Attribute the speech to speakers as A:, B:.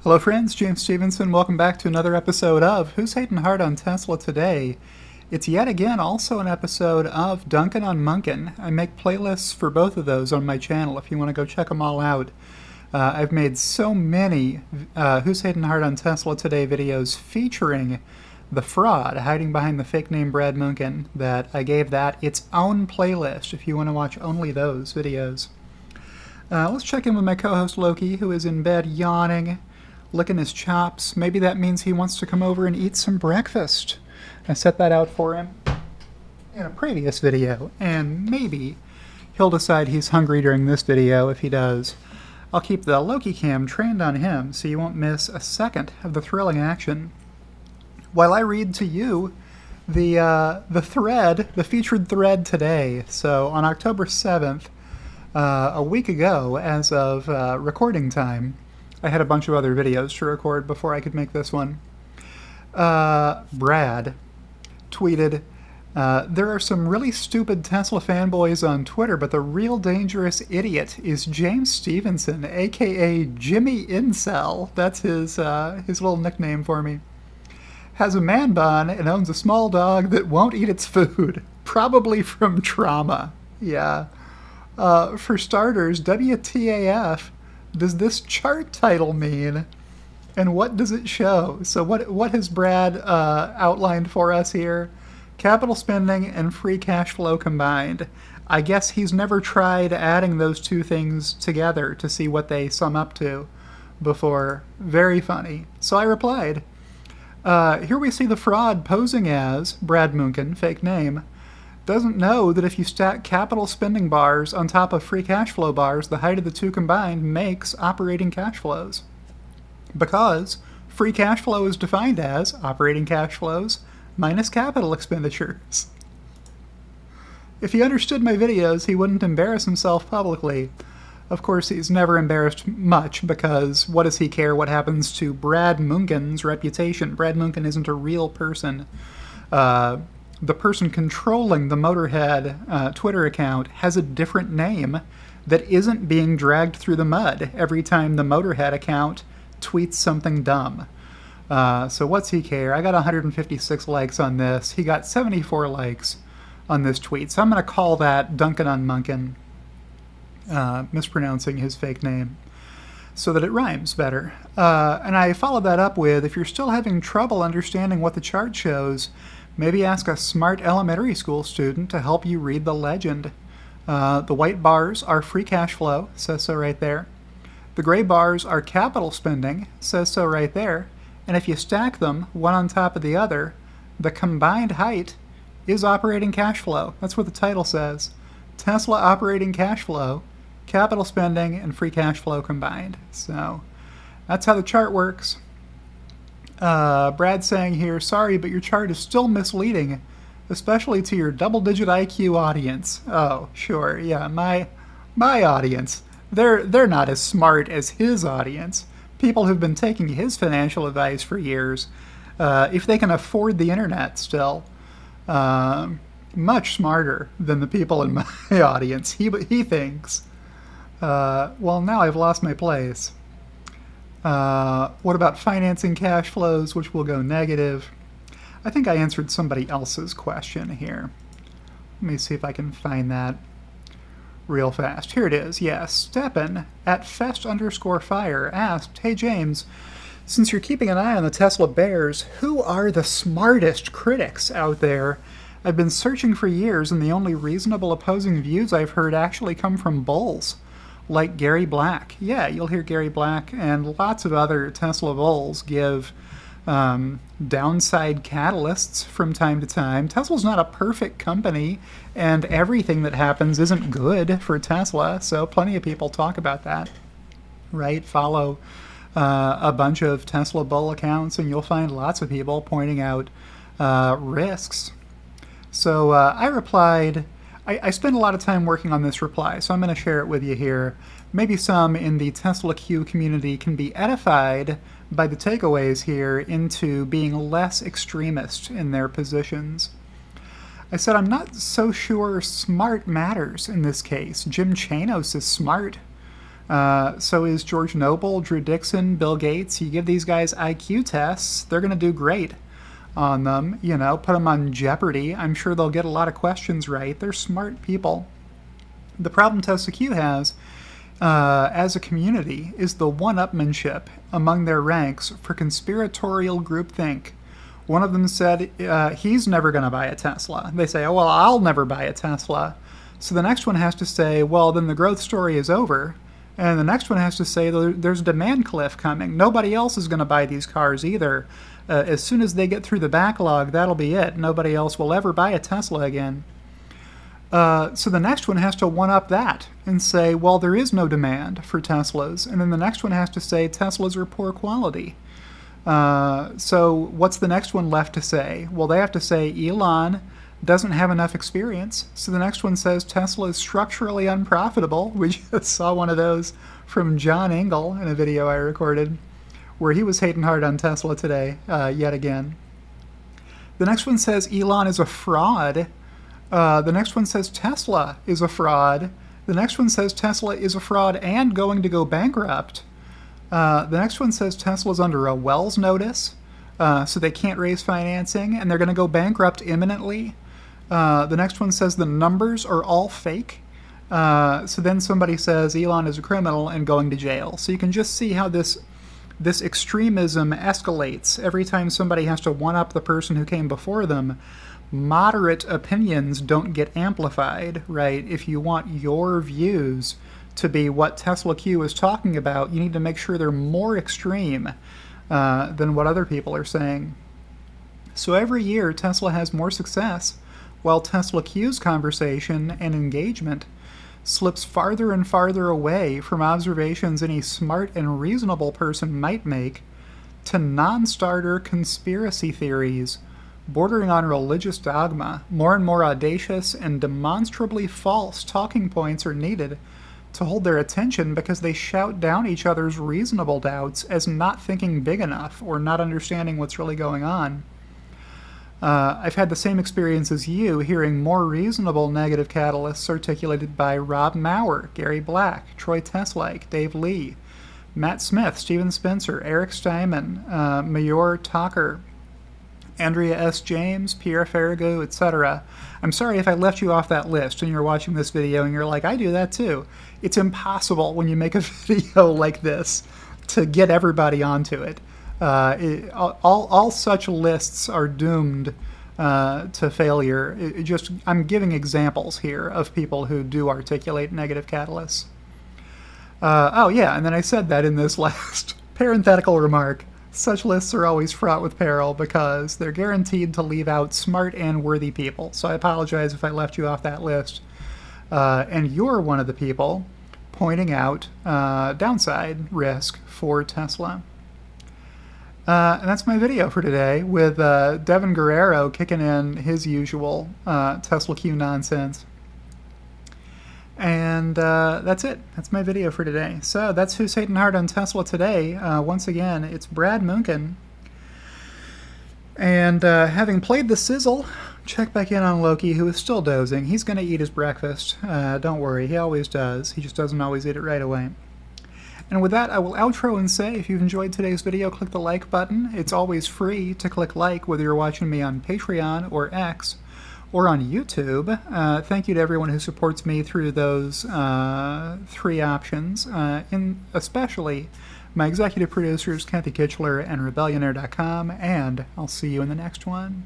A: Hello friends, James Stevenson. Welcome back to another episode of Who's Hating Hard on Tesla Today. It's yet again also an episode of Dunkin on Munchen. I make playlists for both of those on my channel if you want to go check them all out. I've made so many Who's Hating Hard on Tesla Today videos featuring the fraud hiding behind the fake name Brad Munchen that I gave that its own playlist if you want to watch only those videos. Let's check in with my co-host Loki, who is in bed yawning, licking his chops. Maybe that means he wants to come over and eat some breakfast. I set that out for him in a previous video, and maybe he'll decide he's hungry during this video. If he does, I'll keep the Loki cam trained on him so you won't miss a second of the thrilling action while I read to you the featured thread today. So on October 7th, a week ago as of recording time, I had a bunch of other videos to record before I could make this one. Brad tweeted, there are some really stupid Tesla fanboys on Twitter, but the real dangerous idiot is James Stevenson, aka Jimmy Incel. That's his little nickname for me. Has a man bun and owns a small dog that won't eat its food, probably from trauma. Yeah. For starters, WTAF does this chart title mean, and what does it show? So what has Brad outlined for us here? Capital spending and free cash flow combined. I guess he's never tried adding those two things together to see what they sum up to before. Very funny. So I replied, here we see the fraud posing as Brad Munchen, fake name, doesn't know that if you stack capital spending bars on top of free cash flow bars, the height of the two combined makes operating cash flows. Because free cash flow is defined as operating cash flows minus capital expenditures. If he understood my videos, he wouldn't embarrass himself publicly. Of course, he's never embarrassed much because what does he care what happens to Brad Munchen's reputation? Brad Munchen isn't a real person. The person controlling the Motorhead Twitter account has a different name that isn't being dragged through the mud every time the Motorhead account tweets something dumb. So what's he care? I got 156 likes on this. He got 74 likes on this tweet. So I'm going to call that Dunkin on Munchen, mispronouncing his fake name, so that it rhymes better. And I followed that up with, if you're still having trouble understanding what the chart shows, maybe ask a smart elementary school student to help you read the legend. The white bars are free cash flow, says so right there. The gray bars are capital spending, says so right there. And if you stack them one on top of the other, the combined height is operating cash flow. That's what the title says. Tesla operating cash flow, capital spending, and free cash flow combined. So that's how the chart works. Brad saying here, sorry, but your chart is still misleading, especially to your double-digit IQ audience. Oh, sure, yeah, my audience. They're not as smart as his audience. People who've been taking his financial advice for years, if they can afford the internet still, much smarter than the people in my audience. He thinks. Well, now I've lost my place. What about financing cash flows, which will go negative? I think I answered somebody else's question here. Let me see if I can find that real fast. Here it is. Yes, Steppen at Fest_Fire asked, hey James, since you're keeping an eye on the Tesla bears, who are the smartest critics out there? I've been searching for years, and the only reasonable opposing views I've heard actually come from bulls. Like Gary Black. Yeah, you'll hear Gary Black and lots of other Tesla bulls give downside catalysts from time to time. Tesla's not a perfect company, and everything that happens isn't good for Tesla, so plenty of people talk about that, right? Follow a bunch of Tesla bull accounts, and you'll find lots of people pointing out risks. So I replied, I spent a lot of time working on this reply, so I'm going to share it with you here. Maybe some in the TSLAQ community can be edified by the takeaways here into being less extremist in their positions. I said I'm not so sure smart matters in this case. Jim Chanos is smart. So is George Noble, Drew Dixon, Bill Gates. You give these guys IQ tests, they're going to do great on them. You know, put them on Jeopardy. I'm sure they'll get a lot of questions right. They're smart people. The problem TSLAQ has, as a community, is the one-upmanship among their ranks for conspiratorial groupthink. One of them said he's never going to buy a Tesla. They say, oh, well, I'll never buy a Tesla. So the next one has to say, well, then the growth story is over. And the next one has to say there's a demand cliff coming. Nobody else is going to buy these cars either. As soon as they get through the backlog, that'll be it. Nobody else will ever buy a Tesla again. So the next one has to one-up that and say, well, there is no demand for Teslas. And then the next one has to say Teslas are poor quality. So what's the next one left to say? Well, they have to say Elon doesn't have enough experience. So the next one says Tesla is structurally unprofitable. We just saw one of those from John Engel in a video I recorded where he was hating hard on Tesla today, yet again. The next one says Elon is a fraud. The next one says Tesla is a fraud. The next one says Tesla is a fraud and going to go bankrupt. The next one says Tesla's under a Wells notice, so they can't raise financing, and they're going to go bankrupt imminently. The next one says the numbers are all fake. So then somebody says Elon is a criminal and going to jail. So you can just see how this extremism escalates every time somebody has to one-up the person who came before them. Moderate opinions don't get amplified, right? If you want your views to be what TSLAQ is talking about, you need to make sure they're more extreme than what other people are saying. So every year, Tesla has more success, while TSLAQ's conversation and engagement slips farther and farther away from observations any smart and reasonable person might make to non-starter conspiracy theories bordering on religious dogma. More and more audacious and demonstrably false talking points are needed to hold their attention because they shout down each other's reasonable doubts as not thinking big enough or not understanding what's really going on. I've had the same experience as you, hearing more reasonable negative catalysts articulated by Rob Maurer, Gary Black, Troy TSLAQ, Dave Lee, Matt Smith, Steven Spencer, Eric Steinman, Mayor Talker, Andrea S. James, Pierre Farragut, etc. I'm sorry if I left you off that list and you're watching this video and you're like, I do that too. It's impossible when you make a video like this to get everybody onto it. All such lists are doomed to failure. I'm giving examples here of people who do articulate negative catalysts. Oh yeah, and then I said that in this last parenthetical remark. Such lists are always fraught with peril because they're guaranteed to leave out smart and worthy people. So I apologize if I left you off that list. And you're one of the people pointing out downside risk for Tesla. And that's my video for today with Devin Guerrero kicking in his usual TSLAQ nonsense. And that's it. That's my video for today. So that's who's hating hard on Tesla today. Once again, it's Brad Munchen. And having played the sizzle, check back in on Loki, who is still dozing. He's going to eat his breakfast. Don't worry, he always does. He just doesn't always eat it right away. And with that, I will outro and say, if you've enjoyed today's video, click the like button. It's always free to click like, whether you're watching me on Patreon or X or on YouTube. Thank you to everyone who supports me through those three options, especially my executive producers, Kathy Kitchler and Rebellionaire.com, and I'll see you in the next one.